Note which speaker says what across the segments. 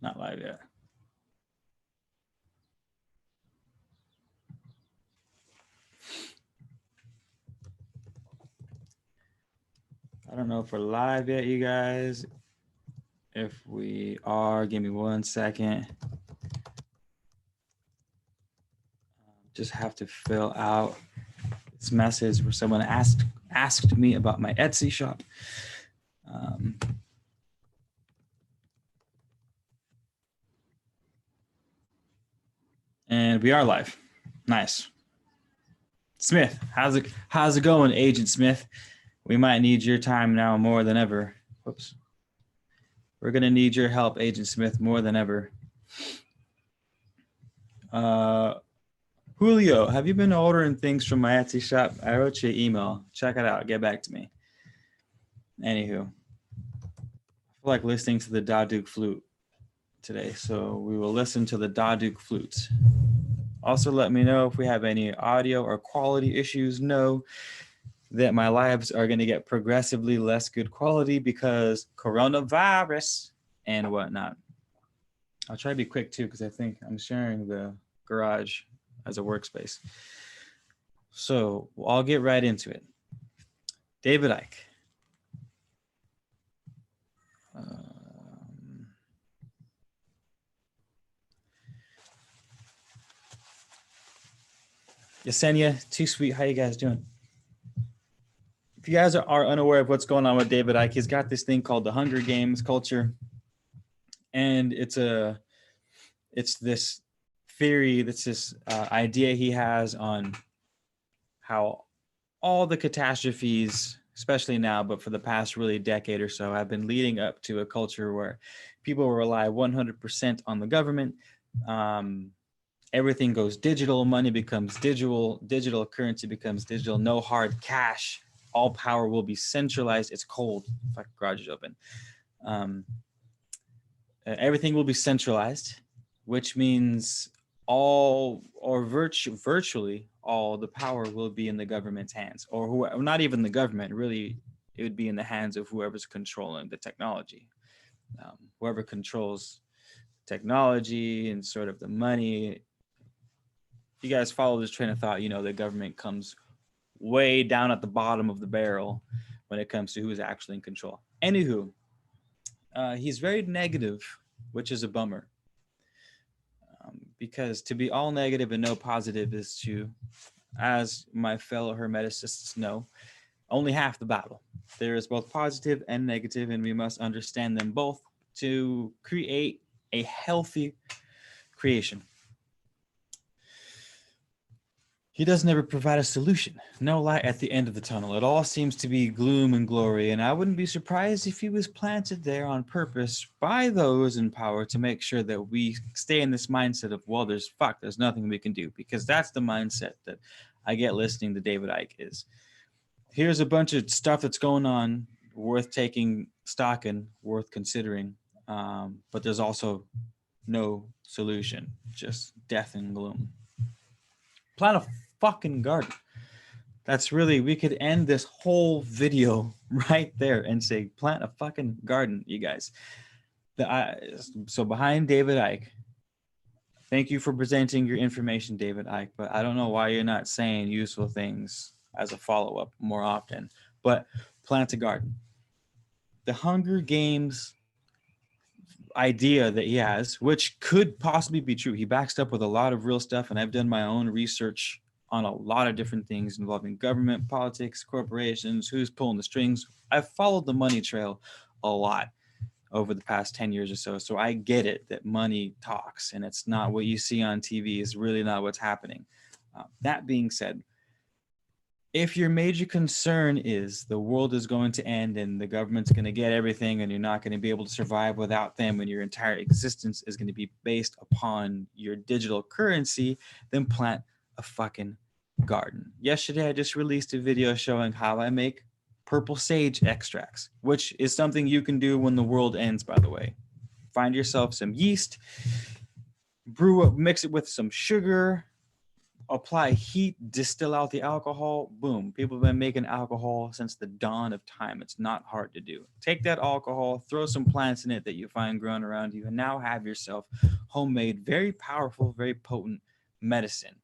Speaker 1: Not live yet. I don't know if we're live yet, you guys. If we are, give me 1 second. Just have to fill out this message where someone asked me about my Etsy shop. And we are live. Nice. Smith, how's it going, Agent Smith? We might need your time now more than ever. Whoops. We're gonna need your help, Agent Smith, more than ever. Julio, have you been ordering things from my Etsy shop? I wrote you an email. Check it out. Get back to me. Anywho, I feel like listening to the Davicke flute today, so we will listen to the Davicke flutes. Also, let me know if we have any audio or quality issues. Know that my lives are going to get progressively less good quality because coronavirus and whatnot. I'll try to be quick too because I think I'm sharing the garage as a workspace. So I'll get right into it. David Icke. Yesenia, too sweet. How you guys doing? If you guys are unaware of what's going on with David Icke, he's got this thing called the Hunger Games culture. And it's this theory, that's this idea he has on how all the catastrophes, especially now, but for the past really decade or so, have been leading up to a culture where people rely 100% on the government. Everything goes digital, money becomes digital, digital currency becomes digital, no hard cash. All power will be centralized. It's cold. Fuck, garage is open. Everything will be centralized, which means virtually all the power will be in the government's hands, or not even the government. Really, it would be in the hands of whoever's controlling the technology, whoever controls technology and sort of the money. You guys follow this train of thought, the government comes way down at the bottom of the barrel when it comes to who's actually in control. Anywho, he's very negative, which is a bummer. Because to be all negative and no positive is to, as my fellow hermeticists know, only half the battle. There is both positive and negative, and we must understand them both to create a healthy creation. He doesn't ever provide a solution. No light at the end of the tunnel. It all seems to be gloom and glory, and I wouldn't be surprised if he was planted there on purpose by those in power to make sure that we stay in this mindset of, well, there's nothing we can do, because that's the mindset that I get listening to David Icke is. Here's a bunch of stuff that's going on, worth taking stock in, worth considering, but there's also no solution, just death and gloom. Plant a fucking garden. That's really, we could end this whole video right there and say, plant a fucking garden, you guys. So behind David Icke, thank you for presenting your information, David Icke, but I don't know why you're not saying useful things as a follow-up more often, but plant a garden. The Hunger Games idea that he has, which could possibly be true. He backs up with a lot of real stuff, and I've done my own research on a lot of different things involving government, politics, corporations, who's pulling the strings. I've followed the money trail a lot over the past 10 years or so. So I get it that money talks, and it's not what you see on TV is really not what's happening. That being said, if your major concern is the world is going to end and the government's going to get everything and you're not going to be able to survive without them and your entire existence is going to be based upon your digital currency, then plant a fucking garden. Yesterday, I just released a video showing how I make purple sage extracts, which is something you can do when the world ends, by the way. Find yourself some yeast, brew up, mix it with some sugar, apply heat, distill out the alcohol, boom. People have been making alcohol since the dawn of time. It's not hard to do. Take that alcohol, throw some plants in it that you find growing around you, and now have yourself homemade, very powerful, very potent medicine,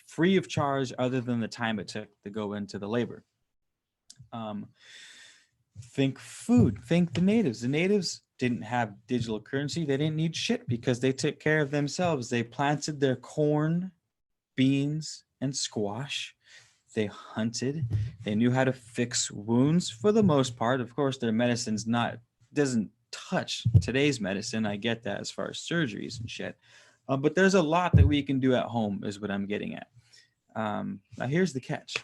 Speaker 1: free of charge other than the time it took to go into the labor. Think food, think the natives. The natives didn't have digital currency. They didn't need shit because they took care of themselves. They planted their corn, beans, and squash. They hunted. They knew how to fix wounds for the most part. Of course, their medicine's doesn't touch today's medicine. I get that as far as surgeries and shit. But there's a lot that we can do at home is what I'm getting at. Now here's the catch.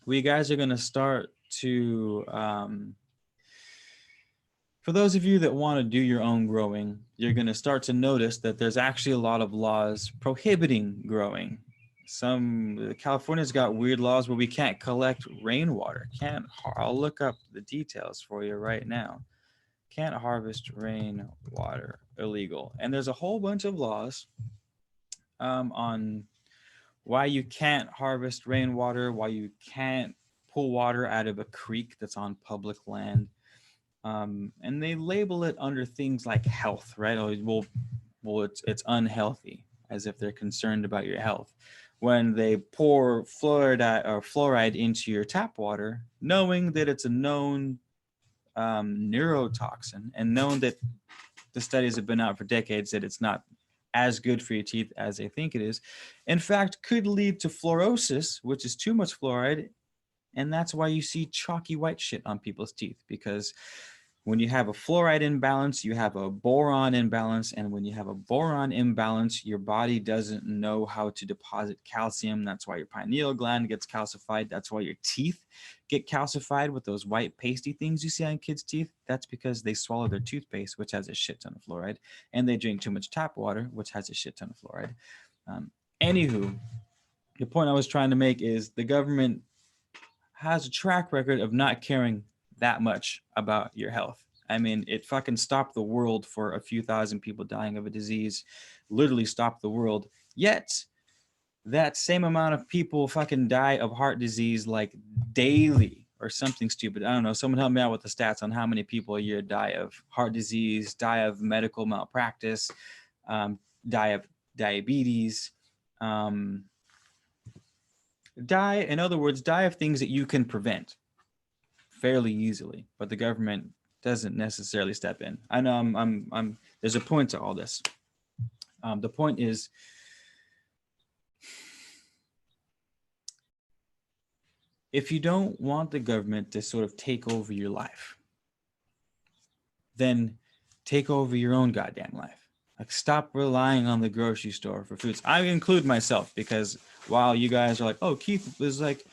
Speaker 1: We guys are going to start to, for those of you that want to do your own growing, you're going to start to notice that there's actually a lot of laws prohibiting growing. California's got weird laws where we can't collect rainwater. I'll look up the details for you right now. Can't harvest rainwater, illegal. And there's a whole bunch of laws on why you can't harvest rainwater, why you can't pull water out of a creek that's on public land. And they label it under things like health, right? Well, it's unhealthy, as if they're concerned about your health. When they pour fluoride into your tap water, knowing that it's a known neurotoxin and known that the studies have been out for decades that it's not as good for your teeth as they think it is, in fact, could lead to fluorosis, which is too much fluoride. And that's why you see chalky white shit on people's teeth, because when you have a fluoride imbalance, you have a boron imbalance. And when you have a boron imbalance, your body doesn't know how to deposit calcium. That's why your pineal gland gets calcified. That's why your teeth get calcified with those white pasty things you see on kids' teeth. That's because they swallow their toothpaste, which has a shit ton of fluoride, and they drink too much tap water, which has a shit ton of fluoride. Anywho, the point I was trying to make is the government has a track record of not caring that much about your health. I mean, it fucking stopped the world for a few thousand people dying of a disease, literally stopped the world. Yet that same amount of people fucking die of heart disease like daily or something stupid. I don't know. Someone help me out with the stats on how many people a year die of heart disease, die of medical malpractice, die of diabetes, in other words, die of things that you can prevent fairly easily, but the government doesn't necessarily step in. I know there's a point to all this. The point is, if you don't want the government to sort of take over your life, then take over your own goddamn life. Like, stop relying on the grocery store for foods. I include myself, because while you guys are like, oh, Keith is like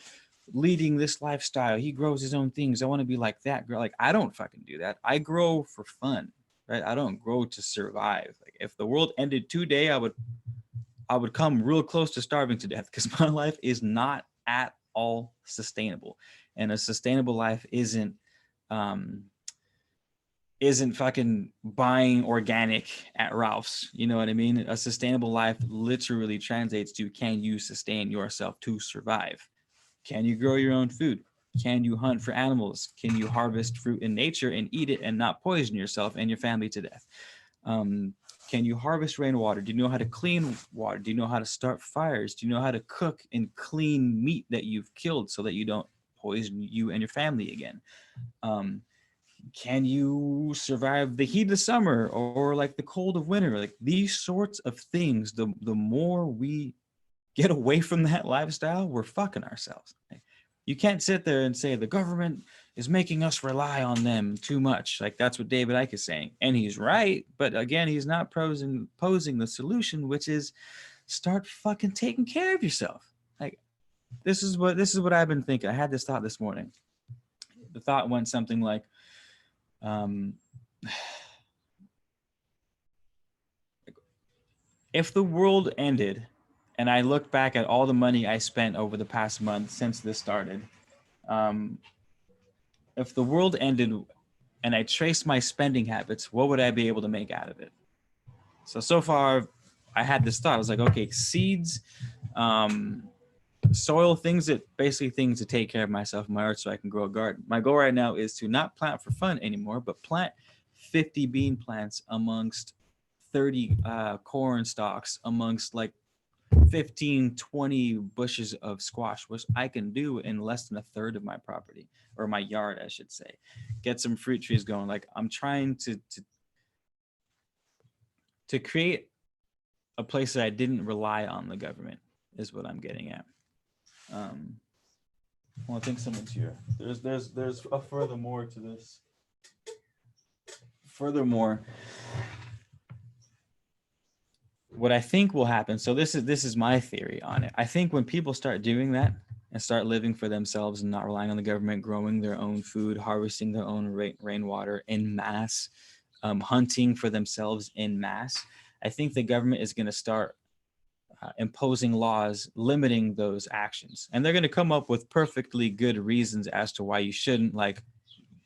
Speaker 1: leading this lifestyle, he grows his own things, I want to be like that girl. Like, I don't fucking do that. I grow for fun, right? I don't grow to survive. Like, if the world ended today, I would come real close to starving to death, because my life is not at all sustainable. And a sustainable life isn't fucking buying organic at Ralph's. You know what I mean? A sustainable life literally translates to, can you sustain yourself to survive? Can you grow your own food? Can you hunt for animals? Can you harvest fruit in nature and eat it and not poison yourself and your family to death? Can you harvest rainwater? Do you know how to clean water? Do you know how to start fires? Do you know how to cook and clean meat that you've killed so that you don't poison you and your family again? Can you survive the heat of summer or like the cold of winter? Like, these sorts of things, the more we get away from that lifestyle, we're fucking ourselves. You can't sit there and say the government is making us rely on them too much. Like, that's what David Icke is saying. And he's right. But again, he's not posing the solution, which is start fucking taking care of yourself. Like, this is what I've been thinking. I had this thought this morning. The thought went something like, if the world ended and I look back at all the money I spent over the past month since this started, if the world ended and I traced my spending habits, what would I be able to make out of it? So far, I had this thought. I was like, okay, seeds, Soil, things that basically things to take care of myself and my art so I can grow a garden. My goal right now is to not plant for fun anymore, but plant 50 bean plants amongst 30 corn stalks, amongst like 15, 20 bushes of squash, which I can do in less than a third of my property, or my yard, I should say. Get some fruit trees going. Like I'm trying to create a place that I didn't rely on the government is what I'm getting at. Well, I think someone's here. There's a furthermore to this. Furthermore, what I think will happen. So this is my theory on it. I think when people start doing that and start living for themselves and not relying on the government, growing their own food, harvesting their own rainwater in mass, hunting for themselves in mass, I think the government is going to start imposing laws limiting those actions. And they're going to come up with perfectly good reasons as to why you shouldn't, like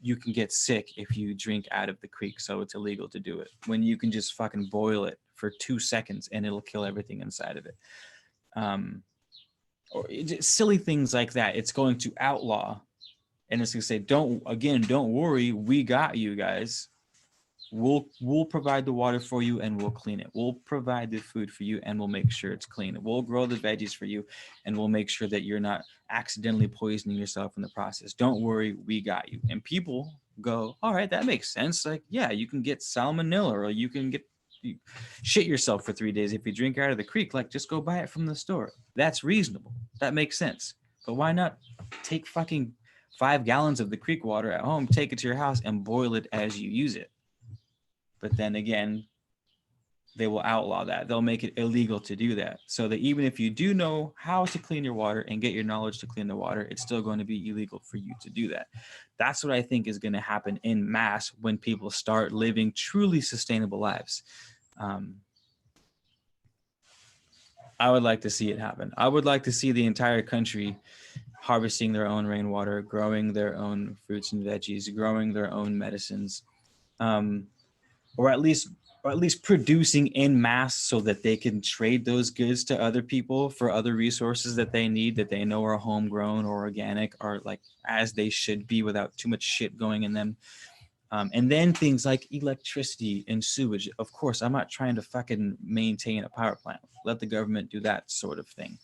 Speaker 1: you can get sick if you drink out of the creek, so it's illegal to do it, when you can just fucking boil it for 2 seconds and it'll kill everything inside of it. Or silly things like that. It's going to outlaw, and it's going to say, don't worry, we got you guys. We'll provide the water for you and we'll clean it. We'll provide the food for you and we'll make sure it's clean. We'll grow the veggies for you and we'll make sure that you're not accidentally poisoning yourself in the process. Don't worry, we got you. And people go, all right, that makes sense. Like, yeah, you can get salmonella, or you can shit yourself for 3 days if you drink out of the creek. Like, just go buy it from the store. That's reasonable. That makes sense. But why not take fucking 5 gallons of the creek water at home, take it to your house and boil it as you use it? But then again, they will outlaw that. They'll make it illegal to do that. So that even if you do know how to clean your water and get your knowledge to clean the water, it's still going to be illegal for you to do that. That's what I think is going to happen in mass when people start living truly sustainable lives. I would like to see it happen. I would like to see the entire country harvesting their own rainwater, growing their own fruits and veggies, growing their own medicines. Or at least producing in mass so that they can trade those goods to other people for other resources that they need, that they know are homegrown or organic, or like as they should be without too much shit going in them. And then things like electricity and sewage. Of course, I'm not trying to fucking maintain a power plant. Let the government do that sort of thing.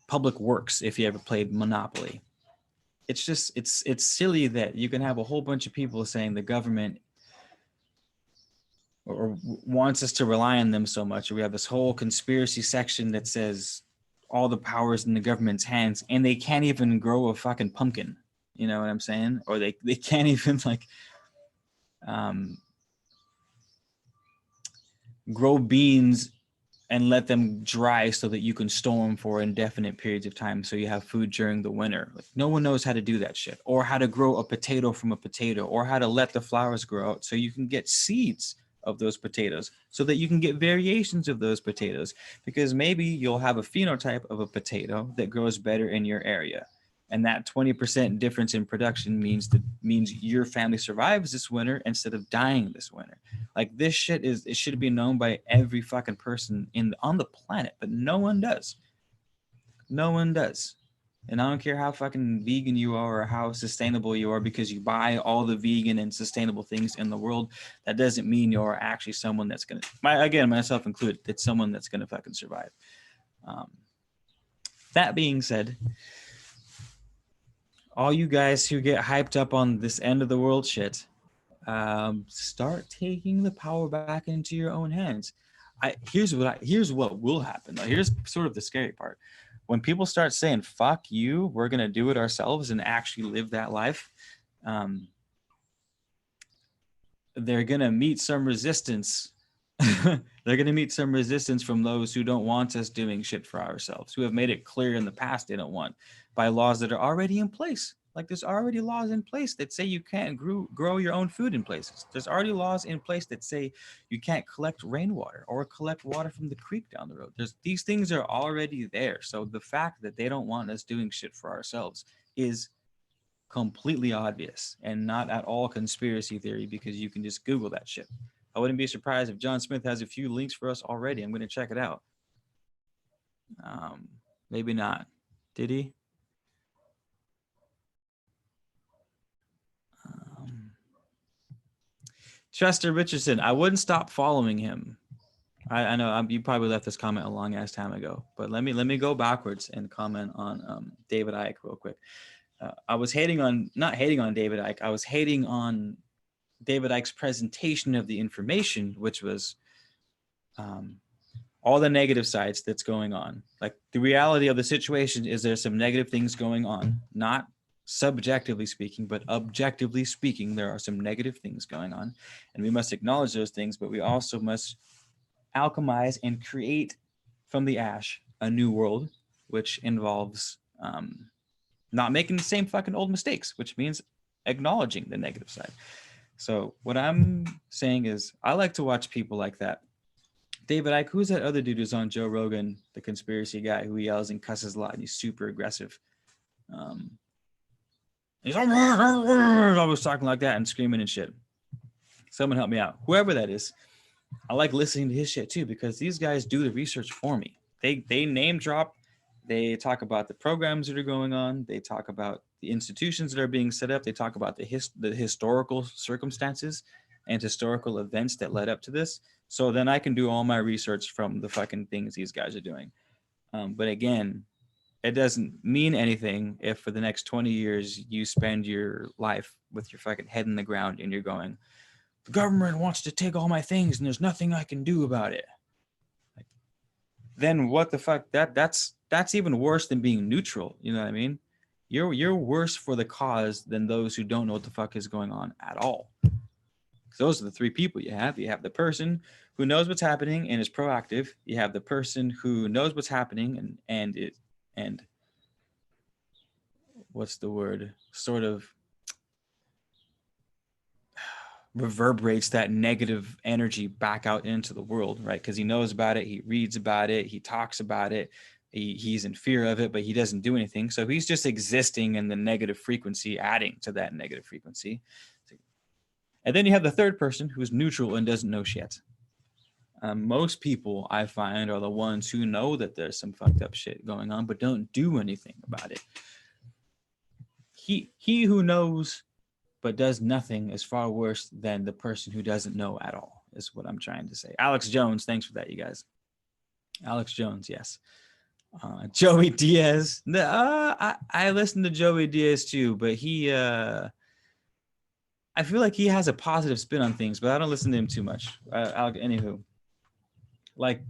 Speaker 1: Public works, if you ever played Monopoly. It's just, it's silly that you can have a whole bunch of people saying the government or wants us to rely on them so much. Or we have this whole conspiracy section that says all the power's in the government's hands, and they can't even grow a fucking pumpkin. You know what I'm saying? Or they can't even like grow beans and let them dry so that you can store them for indefinite periods of time so you have food during the winter. Like, no one knows how to do that shit, or how to grow a potato from a potato, or how to let the flowers grow out so you can get seeds of those potatoes so that you can get variations of those potatoes, because maybe you'll have a phenotype of a potato that grows better in your area. And that 20% difference in production means your family survives this winter instead of dying this winter. Like, this shit it should be known by every fucking person on the planet, but no one does. No one does. And I don't care how fucking vegan you are or how sustainable you are, because you buy all the vegan and sustainable things in the world. That doesn't mean you're actually someone that's going to, again, myself included, it's someone that's going to fucking survive. That being said, all you guys who get hyped up on this end of the world shit, start taking the power back into your own hands. Here's what will happen. Here's sort of the scary part. When people start saying, fuck you, we're going to do it ourselves and actually live that life, they're going to meet some resistance. They're going to meet some resistance from those who don't want us doing shit for ourselves, who have made it clear in the past they don't want, by laws that are already in place. Like, there's already laws in place that say you can't grow your own food in places. There's already laws in place that say you can't collect rainwater or collect water from the creek down the road. These things are already there. So the fact that they don't want us doing shit for ourselves is completely obvious and not at all conspiracy theory, because you can just Google that shit. I wouldn't be surprised if John Smith has a few links for us already. I'm going to check it out. Maybe not. Did he? Um, Chester Richardson. I wouldn't stop following him. I know you probably left this comment a long ass time ago, but let me go backwards and comment on David Icke real quick. I was not hating on David Icke. I was hating on David Icke's presentation of the information, which was all the negative sides that's going on. Like the reality of the situation is there's some negative things going on, not subjectively speaking, but objectively speaking, there are some negative things going on, and we must acknowledge those things, but we also must alchemize and create from the ash a new world, which involves not making the same fucking old mistakes, which means acknowledging the negative side. So what I'm saying is I like to watch people like that. David Icke, who's that other dude who's on Joe Rogan, the conspiracy guy who yells and cusses a lot and he's super aggressive. He's always talking like that and screaming and shit. Someone help me out. Whoever that is. I like listening to his shit too because these guys do the research for me. They name drop. They talk about the programs that are going on. They talk about the institutions that are being set up. They talk about the historical circumstances and historical events that led up to this. So then I can do all my research from the fucking things these guys are doing. But again, it doesn't mean anything if for the next 20 years you spend your life with your fucking head in the ground and you're going, the government wants to take all my things and there's nothing I can do about it. Like, then what the fuck? That's even worse than being neutral. You know what I mean? You're worse for the cause than those who don't know what the fuck is going on at all. Those are the three people you have. You have the person who knows what's happening and is proactive. You have the person who knows what's happening and what's the word? Sort of reverberates that negative energy back out into the world, right? Because he knows about it, he reads about it, he talks about it, he's in fear of it, but he doesn't do anything. So he's just existing in the negative frequency, adding to that negative frequency. And then you have the third person who's neutral and doesn't know shit. Most people I find are the ones who know that there's some fucked up shit going on, but don't do anything about it. He who knows but does nothing is far worse than the person who doesn't know at all, is what I'm trying to say. Alex Jones, thanks for that, you guys. Alex Jones, yes. Joey Diaz. I listen to Joey Diaz too, but he, I feel like he has a positive spin on things, but I don't listen to him too much. Anywho, like,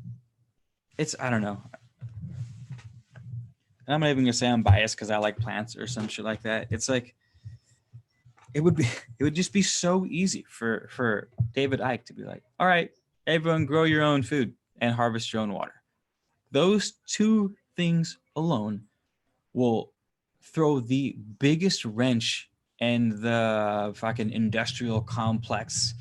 Speaker 1: I don't know. I'm not even gonna say I'm biased because I like plants or some shit like that. It's like, it would just be so easy for David Icke to be like, all right, everyone grow your own food and harvest your own water. Those two things alone will throw the biggest wrench in the fucking industrial complex,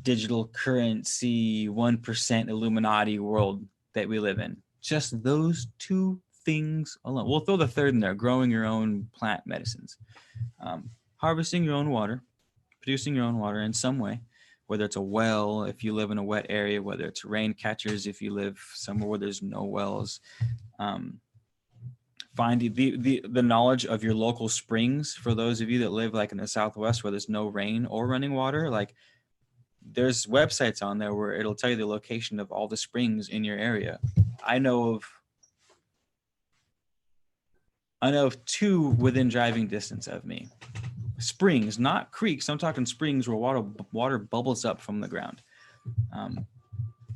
Speaker 1: digital currency, 1% Illuminati world that we live in. Just those two things alone. We'll throw the third in there, growing your own plant medicines. Harvesting your own water, producing your own water in some way, whether it's a well if you live in a wet area, whether it's rain catchers if you live somewhere where there's no wells. Find the knowledge of your local springs for those of you that live like in the Southwest where there's no rain or running water. Like, there's websites on there where it'll tell you the location of all the springs in your area. I know of two within driving distance of me. Springs, not creeks. I'm talking springs where water bubbles up from the ground.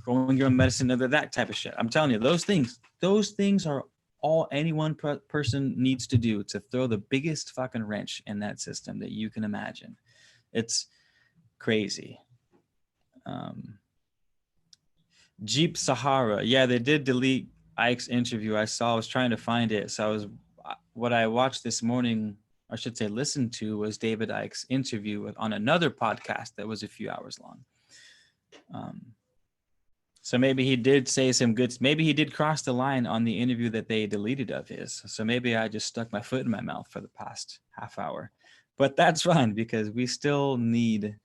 Speaker 1: Growing your own medicine, that type of shit. I'm telling you, those things are all any one person needs to do to throw the biggest fucking wrench in that system that you can imagine. It's crazy. Jeep Sahara. Yeah, they did delete Ike's interview. I was trying to find it. So what I watched this morning, I should say listened to, was David Icke's interview on another podcast that was a few hours long. So maybe he did say some good, maybe he did cross the line on the interview that they deleted of his. So maybe I just stuck my foot in my mouth for the past half hour. But that's fine because we still need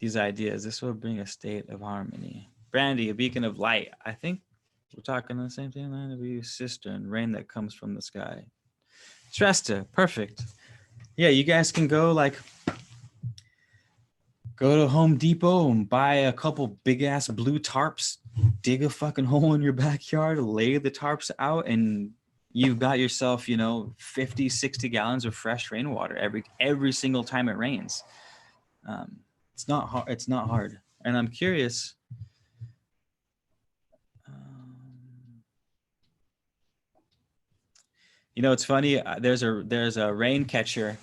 Speaker 1: these ideas. This will bring a state of harmony. Brandy, a beacon of light. I think We're talking the same thing. Land of use, cistern, rain that comes from the sky. Tresta, perfect. Yeah, you guys can go to Home Depot and buy a couple big ass blue tarps, dig a fucking hole in your backyard, lay the tarps out, and you've got yourself, 50, 60 gallons of fresh rainwater every single time it rains. It's not hard. It's not hard. And I'm curious. It's funny. There's a rain catcher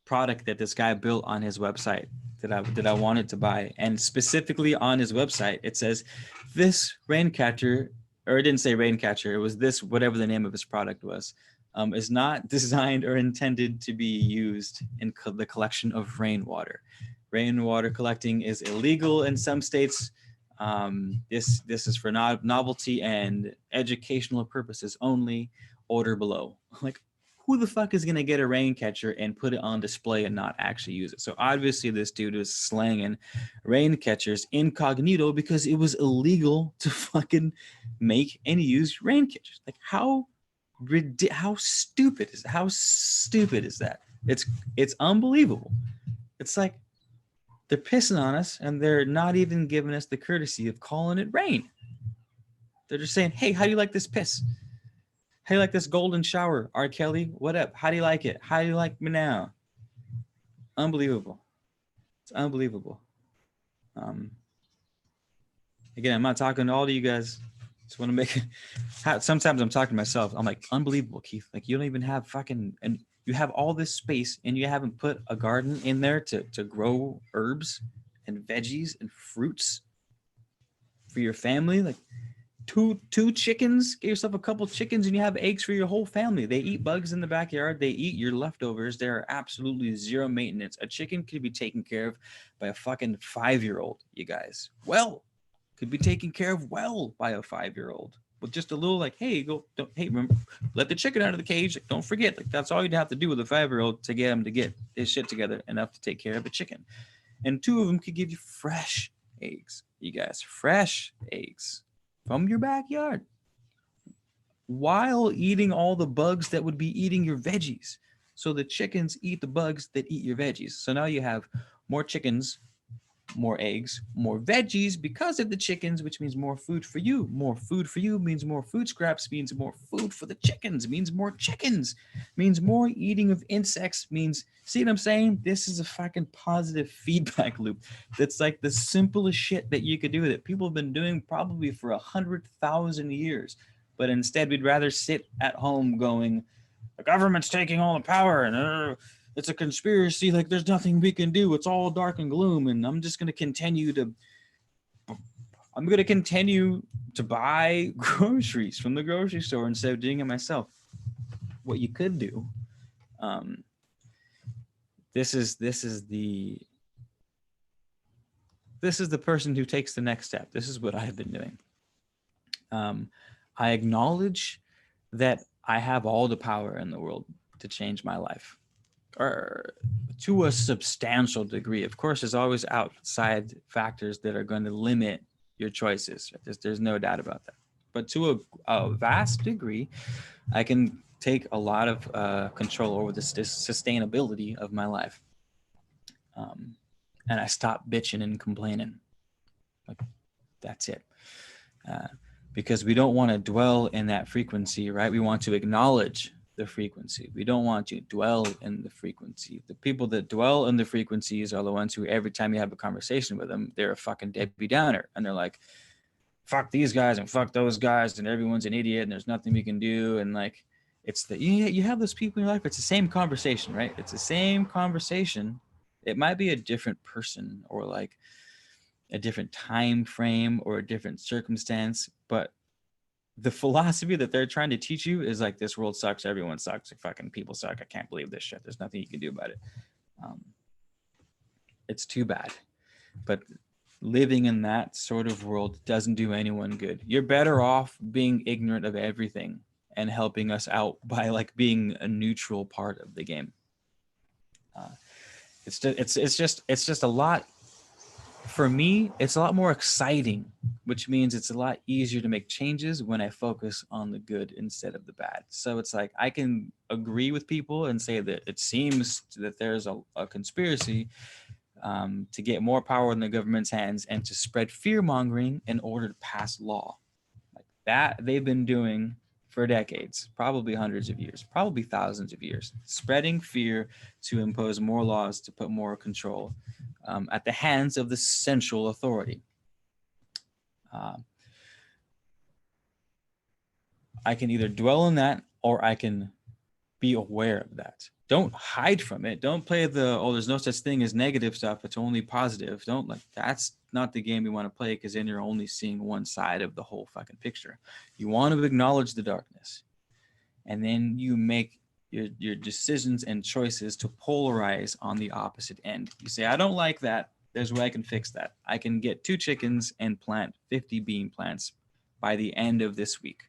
Speaker 1: product that this guy built on his website that I wanted to buy, and specifically on his website it says this rain catcher, or it didn't say rain catcher, it was this, whatever the name of his product was, is not designed or intended to be used in the collection of rainwater. Rainwater collecting is illegal in some states. This is for novelty and educational purposes only. Order below. Like, who the fuck is going to get a rain catcher and put it on display and not actually use it? So obviously this dude was slanging rain catchers incognito because it was illegal to fucking make and use rain catchers. Like, how stupid is that? It's unbelievable. It's like they're pissing on us and they're not even giving us the courtesy of calling it rain. They're just saying, hey, how do you like this piss? How do you like this golden shower? R. Kelly, what up? How do you like it? How do you like me now? Unbelievable. It's unbelievable. Again, I'm not talking to all of you guys. Just want to make it. Sometimes I'm talking to myself. I'm like, unbelievable, Keith. Like, you don't even have fucking, and you have all this space and you haven't put a garden in there to grow herbs and veggies and fruits for your family. Like, two chickens, get yourself a couple chickens and you have eggs for your whole family. They eat bugs in the backyard. They eat your leftovers. They're absolutely zero maintenance. A chicken could be taken care of by a fucking 5-year-old, you guys. Could be taken care of by a 5-year-old with just a little, like, hey, remember, let the chicken out of the cage. Like, don't forget, like, that's all you'd have to do with a 5-year-old to get him to get his shit together enough to take care of a chicken. And 2 of them could give you fresh eggs, you guys, fresh eggs from your backyard while eating all the bugs that would be eating your veggies. So the chickens eat the bugs that eat your veggies. So now you have more chickens, more eggs, more veggies because of the chickens, which means more food for you. More food for you means more food scraps, means more food for the chickens, means more chickens, means more eating of insects, means, see what I'm saying? This is a fucking positive feedback loop. That's like the simplest shit that you could do that people have been doing probably for 100,000 years. But instead, we'd rather sit at home going, the government's taking all the power and it's a conspiracy. Like, there's nothing we can do. It's all dark and gloom. And I'm just going to continue to buy groceries from the grocery store instead of doing it myself. What you could do, this is the person who takes the next step. This is what I've been doing. I acknowledge that I have all the power in the world to change my life, or to a substantial degree. Of course, there's always outside factors that are going to limit your choices. There's no doubt about that. But to a vast degree, I can take a lot of control over the sustainability of my life. And I stop bitching and complaining. Like, that's it. Because we don't want to dwell in that frequency, right? We want to acknowledge the frequency. We don't want to dwell in the frequency. The people that dwell in the frequencies are the ones who, every time you have a conversation with them, they're a fucking Debbie Downer. And they're like, fuck these guys and fuck those guys and everyone's an idiot and there's nothing we can do. And like, it's you have those people in your life. It's the same conversation, right? It's the same conversation. It might be a different person or like a different time frame or a different circumstance, but the philosophy that they're trying to teach you is like, this world sucks, everyone sucks, like, fucking people suck, I can't believe this shit, there's nothing you can do about it. It's too bad, but living in that sort of world doesn't do anyone good. You're better off being ignorant of everything and helping us out by like being a neutral part of the game. It's just a lot For me, it's a lot more exciting, which means it's a lot easier to make changes when I focus on the good instead of the bad. So it's like I can agree with people and say that it seems that there's a conspiracy to get more power in the government's hands and to spread fear mongering in order to pass law. Like that, they've been doing for decades, probably hundreds of years, probably thousands of years, spreading fear to impose more laws to put more control at the hands of the central authority. Uh, I can either dwell on that or I can be aware of that. Don't hide from it. Don't play the, oh, there's no such thing as negative stuff. It's only positive. Don't, like, that's not the game you want to play, because then you're only seeing one side of the whole fucking picture. You want to acknowledge the darkness, and then you make your decisions and choices to polarize on the opposite end. You say, I don't like that. There's a way I can fix that. I can get 2 chickens and plant 50 bean plants by the end of this week.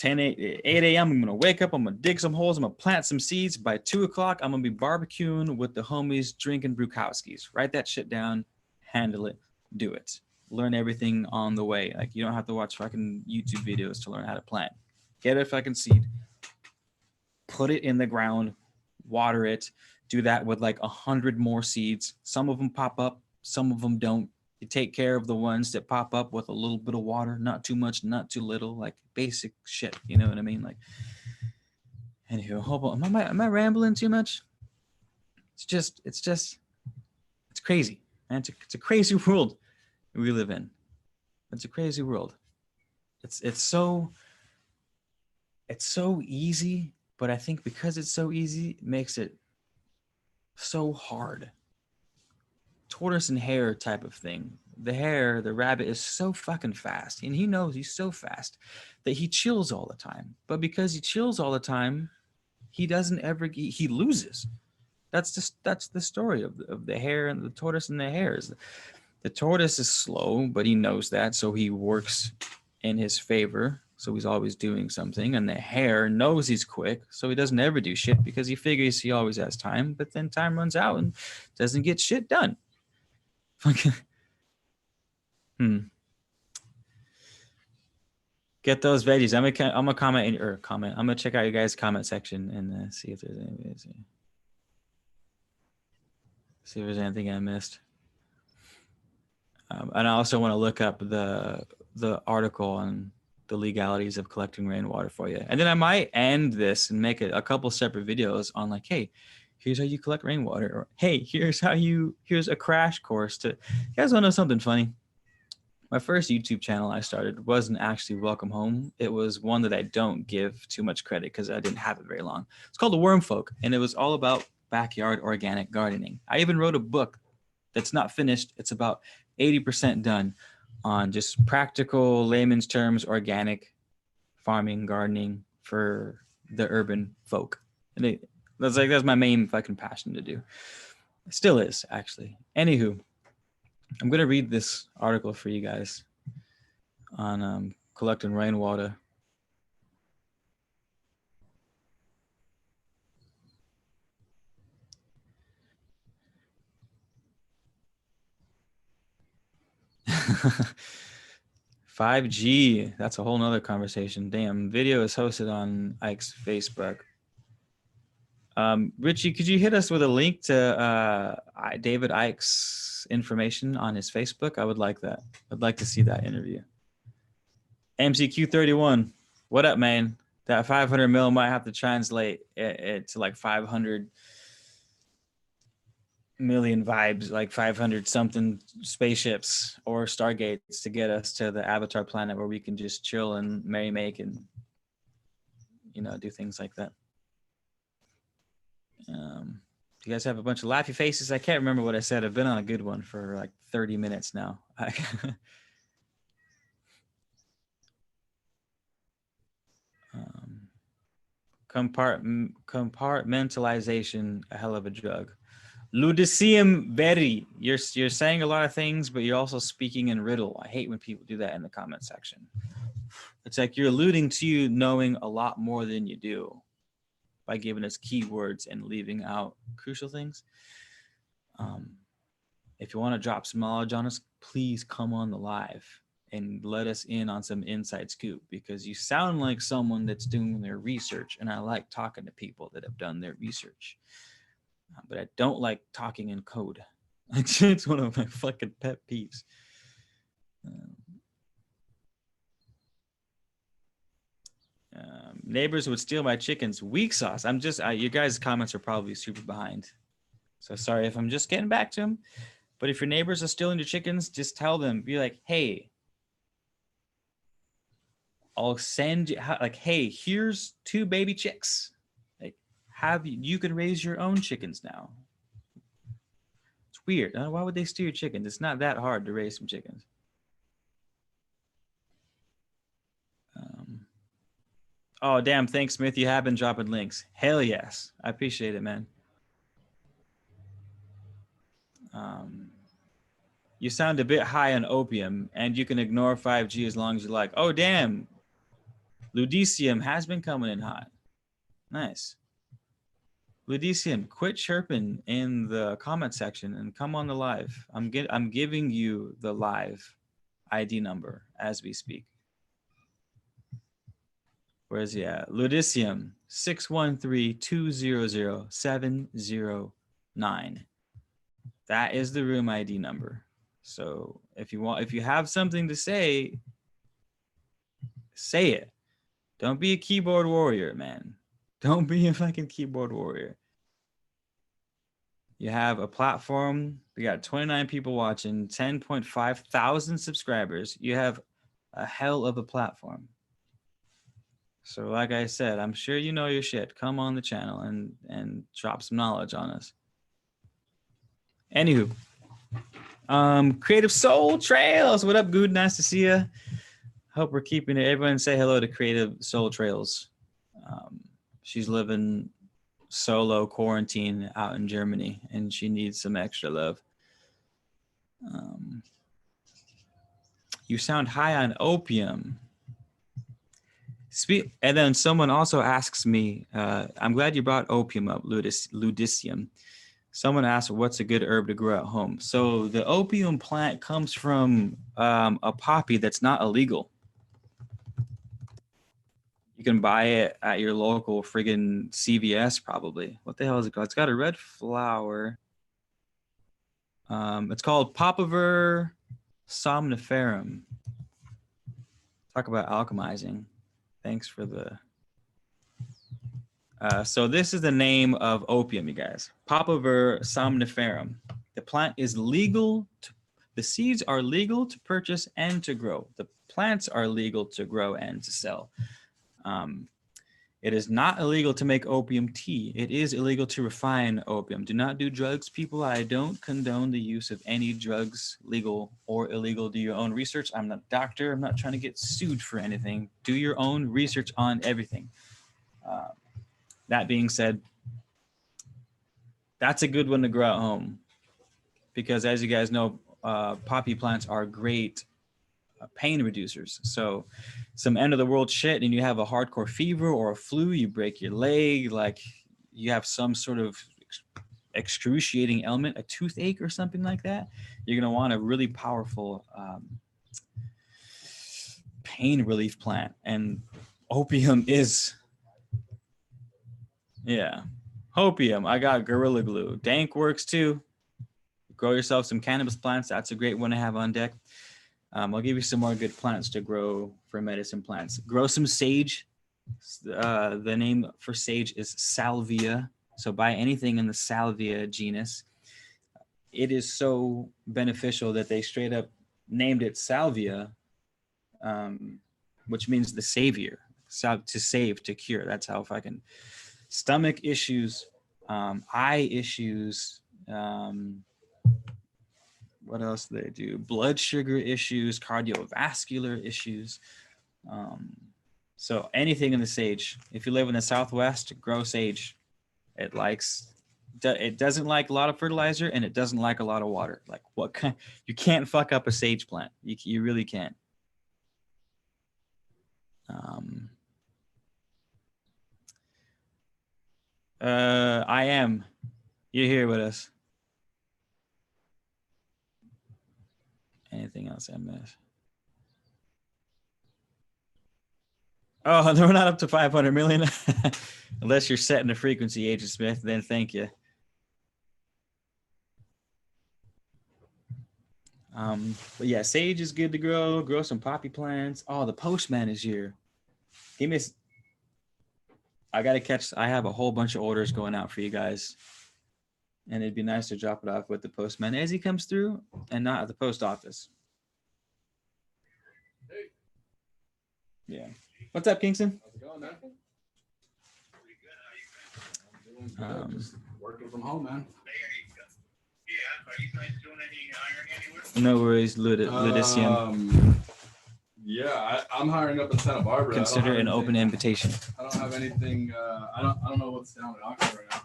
Speaker 1: 8 a.m. I'm going to wake up. I'm going to dig some holes. I'm going to plant some seeds. By 2 o'clock, I'm going to be barbecuing with the homies, drinking brewkowskis. Write that shit down. Handle it. Do it. Learn everything on the way. Like, you don't have to watch fucking YouTube videos to learn how to plant. Get a fucking seed. Put it in the ground. Water it. Do that with like 100 more seeds. Some of them pop up. Some of them don't. You take care of the ones that pop up with a little bit of water, not too much, not too little, like basic shit. You know what I mean? Like, anywho, hold on. Am I rambling too much? It's crazy, man. It's a crazy world we live in. It's a crazy world. It's so easy, but I think because it's so easy, it makes it so hard. Tortoise and hare type of thing. The rabbit is so fucking fast, and he knows he's so fast that he chills all the time. But because he chills all the time, he doesn't ever, he loses. That's the story of the hare and the tortoise and the hares. The tortoise is slow, but he knows that, so he works in his favor. So he's always doing something. And the hare knows he's quick, so he doesn't ever do shit because he figures he always has time. But then time runs out and doesn't get shit done. Get those veggies. I'm gonna comment. I'm gonna check out your guys' comment section and see if there's anything. See if there's anything I missed. And I also want to look up the article on the legalities of collecting rainwater for you. And then I might end this and make a couple separate videos on like, hey, here's how you collect rainwater, or hey, here's a crash course to, you guys want to know something funny? My first YouTube channel I started wasn't actually Welcome Home. It was one that I don't give too much credit because I didn't have it very long. It's called The Worm Folk, and it was all about backyard organic gardening. I even wrote a book that's not finished. It's about 80% done on just practical, layman's terms, organic farming, gardening for the urban folk. And that's my main fucking passion to do. It still is, actually. Anywho, I'm going to read this article for you guys on collecting rainwater. $5G, that's a whole nother conversation. Damn, video is hosted on Icke's Facebook. Richie, could you hit us with a link to David Icke's information on his Facebook? I would like that. I'd like to see that interview. MCQ31, what up, man? That 500 mil might have to translate it to like 500 million vibes, like 500 something spaceships or stargates to get us to the Avatar planet where we can just chill and merry-make and, you know, do things like that. You guys have a bunch of laughy faces. I can't remember what I said. I've been on a good one for like 30 minutes now. Compartmentalization, a hell of a drug. Ludicium veri. You're saying a lot of things, but you're also speaking in riddle. I hate when people do that in the comment section. It's like you're alluding to you knowing a lot more than you do by giving us keywords and leaving out crucial things. If you want to drop some knowledge on us, please come on the live and let us in on some inside scoop, because you sound like someone that's doing their research, and I like talking to people that have done their research. But I don't like talking in code. It's one of my fucking pet peeves. Neighbors would steal my chickens. Weak sauce. You guys' comments are probably super behind. So sorry if I'm just getting back to them. But if your neighbors are stealing your chickens, just tell them. Be like, hey, I'll send you, like, hey, here's 2 baby chicks. Like, you can raise your own chickens now. It's weird. Why would they steal your chickens? It's not that hard to raise some chickens. Oh, damn. Thanks, Smith. You have been dropping links. Hell yes. I appreciate it, man. You sound a bit high on opium, and you can ignore 5G as long as you like. Oh, damn. Ludicium has been coming in hot. Nice. Ludicium, quit chirping in the comment section and come on the live. I'm giving you the live ID number as we speak. Where's he at? Ludicium, 613-200-709. That is the room ID number. So if you have something to say it. Don't be a keyboard warrior, man. Don't be a fucking keyboard warrior. You have a platform. We got 29 people watching, 10.5 thousand subscribers. You have a hell of a platform. So like I said, I'm sure you know your shit. Come on the channel and drop some knowledge on us. Anywho, Creative Soul Trails. What up, Good? Nice to see you. Hope we're keeping it. Everyone say hello to Creative Soul Trails. She's living solo quarantine out in Germany, and she needs some extra love. You sound high on opium. And then someone also asks me, I'm glad you brought opium up, ludicium. Someone asked, what's a good herb to grow at home? So the opium plant comes from a poppy that's not illegal. You can buy it at your local friggin' CVS probably. What the hell is it called? It's got a red flower. It's called Papaver somniferum. Talk about alchemizing. Thanks for the... so this is the name of opium, you guys. Papaver somniferum. The plant is legal. The seeds are legal to purchase and to grow. The plants are legal to grow and to sell. It is not illegal to make opium tea. It is illegal to refine opium. Do not do drugs, people. I don't condone the use of any drugs, legal or illegal. Do your own research. I'm not a doctor. I'm not trying to get sued for anything. Do your own research on everything. That being said, that's a good one to grow at home, because as you guys know, poppy plants are great pain reducers. So some end of the world shit and you have a hardcore fever or a flu, you break your leg, like you have some sort of excruciating ailment, a toothache or something like that, you're going to want a really powerful pain relief plant. And opium is, yeah, opium. I got Gorilla Glue. Dank works too. Grow yourself some cannabis plants. That's a great one to have on deck. I'll give you some more good plants to grow for medicine plants. Grow some sage. The name for sage is salvia. So buy anything in the salvia genus. It is so beneficial that they straight up named it salvia, which means the savior. So to save, to cure. That's how fucking stomach issues, eye issues, what else do they do? Blood sugar issues, cardiovascular issues. So anything in the sage. If you live in the Southwest, grow sage. It doesn't like a lot of fertilizer, and it doesn't like a lot of water. Like what kind? You can't fuck up a sage plant. You really can't. I am. You're here with us. Anything else I missed? Oh, we're not up to 500 million. Unless you're setting the frequency, Agent Smith, then thank you. But yeah, sage is good to grow. Grow some poppy plants. Oh, the postman is here. Give me. I gotta catch. I have a whole bunch of orders going out for you guys, and it'd be nice to drop it off with the postman as he comes through, and not at the post office.
Speaker 2: Hey.
Speaker 1: Yeah. What's up, Kingston?
Speaker 2: How's it going, man? Pretty good. How you been? Just working from home, man.
Speaker 3: Yeah, are you guys doing any hiring anywhere?
Speaker 1: No worries, Ludician.
Speaker 2: Yeah, I'm hiring up in Santa Barbara.
Speaker 1: Consider an open invitation.
Speaker 2: I don't have anything. I don't know what's down in Icke right now.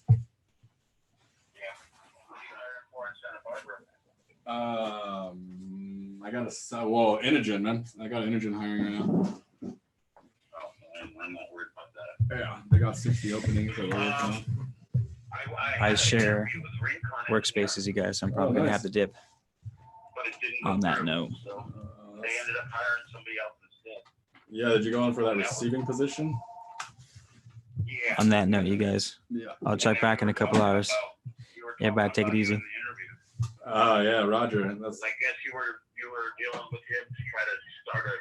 Speaker 3: Yeah, what are you hiring for in Santa Barbara?
Speaker 2: I got Inogen, man. I got Inogen hiring right now.
Speaker 3: Oh, I'm not worried about that.
Speaker 2: Yeah, they got 60 openings that we're working on.
Speaker 1: I share workspaces, you guys. So I'm probably gonna
Speaker 2: nice.
Speaker 1: have to dip.
Speaker 3: But it didn't
Speaker 1: On
Speaker 3: go
Speaker 1: that
Speaker 3: through,
Speaker 1: note.
Speaker 3: so they ended up hiring somebody else instead.
Speaker 2: Yeah, did you go on for that receiving position?
Speaker 3: Yeah.
Speaker 1: On that note, you guys,
Speaker 2: Yeah.
Speaker 1: I'll check back in a couple hours. Everybody take it easy.
Speaker 2: Oh yeah, Roger. That's
Speaker 3: I guess you were dealing with him to try to start a